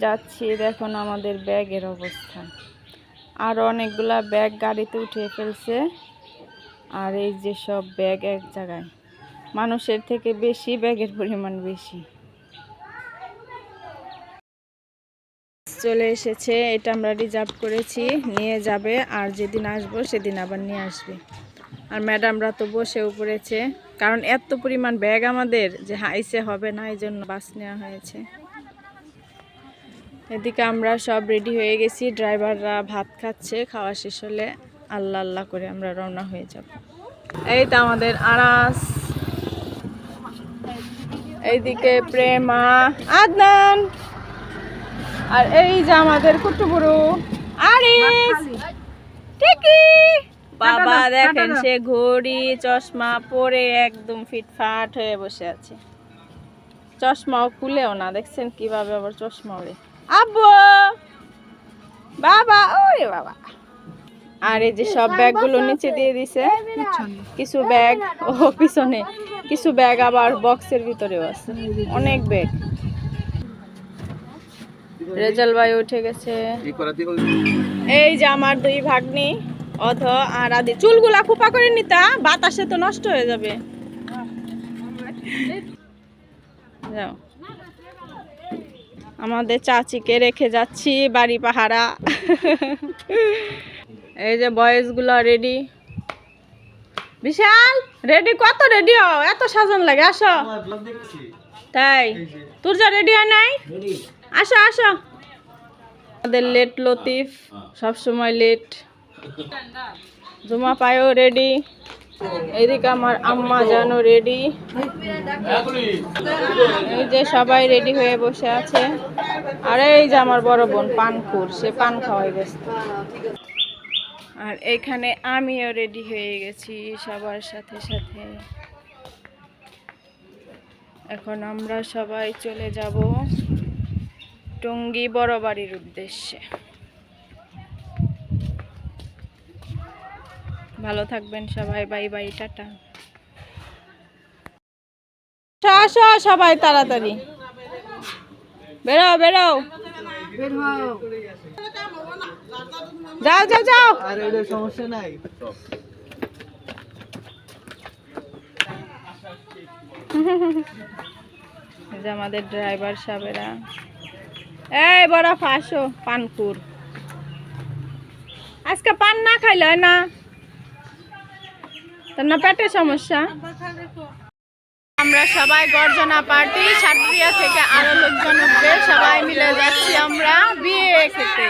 যাচ্ছি, দেখুন আমাদের ব্যাগের অবস্থা। আর অনেকগুলা ব্যাগ গাড়িতে উঠে ফেলছে। আর এই যে সব ব্যাগ এক জায়গায়, মানুষের থেকে বেশি ব্যাগের পরিমাণ বেশি। চলে এসেছে, এটা আমরা রিজার্ভ করেছি, নিয়ে যাবে। আর যেদিন আসবো সেদিন আবার নিয়ে আসবে। আর ম্যাডামরা তো বসেও পড়েছে, কারণ এত পরিমাণ ব্যাগ আমাদের যে হাইসে হবে না, এই জন্য বাস নেওয়া হয়েছে। এদিকে আমরা সব রেডি হয়ে গেছি, ড্রাইভাররা ভাত খাচ্ছে, খাওয়া শেষ হলে আল্লাহ আল্লাহ করে আমরা রওনা হয়ে যাব। এই তো আমাদের আরাস, এইদিকে প্রেমা, আদনান, আর এই যে আমাদের কুটুবুরু আরিস, ঠিকই। বাবা দেখেন, সে ঘড়ি চশমা পরে একদম ফিটফাট হয়ে বসে আছে, চশমাও খুলেও না, দেখছেন কিভাবে আবার চশমা ওরে। আব্বু, বাবা, ওরে বাবা। আর এই যে সব ব্যাগগুলো নিচে দিয়ে দিছে, কিছু ব্যাগ ও পিছনে, কিছু ব্যাগ আবার বক্সের ভিতরেও আছে, অনেক ব্যাগ। রেজাল ভাই উঠে গেছে। এই যে আমার দুই ভাগ্নি, অধ আর আদি। চুলগুলা খোপা করে নিতা, বাতাসে তো নষ্ট হয়ে যাবে। যাও, আমাদের চাচিকে রেখে যাচ্ছি বাড়ি পাহারা। এই যে বয়েজ গুলা রেডি, বিশাল রেডি। কত রেডি হও, এত সাজন লাগে? আসো। তাই তোর যা রেডি হয় নাই? আসো আসো। আমাদের লেট লতিফ, সব সময় লেট। জুমা পায়ও রেডি। এইদিকে আমার আম্মা জানো রেডি। এই যে সবাই রেডি হয়ে বসে আছে। আর এই যে আমার বড় বোন পানখুর, সে পান খাওয়াই ব্যস্ত। আর এখানে আমিও রেডি হয়ে গেছি সবার সাথে সাথে। এখন আমরা সবাই চলে যাব টঙ্গী বড় বাড়ির উদ্দেশ্যে। ভালো থাকবেন সবাই, বাই বাই, টাটা। আসো সবাই তাড়াতাড়ি বেরো বেরো, যাও যাও যাও। আর এটা সমস্যা নাই। যে আমাদের ড্রাইভার সাহেবেরা। এই বড় ফাঁসো পানপুর, আজকে পান না খাইলে হয় না, তার না পেটের সমস্যা। আমরা সবাই গর্জনা পার্টি, সাতক্রিয়া থেকে আরো লোকজন উঠবে, সবাই মিলে যাচ্ছি আমরা বিয়ে খেতে।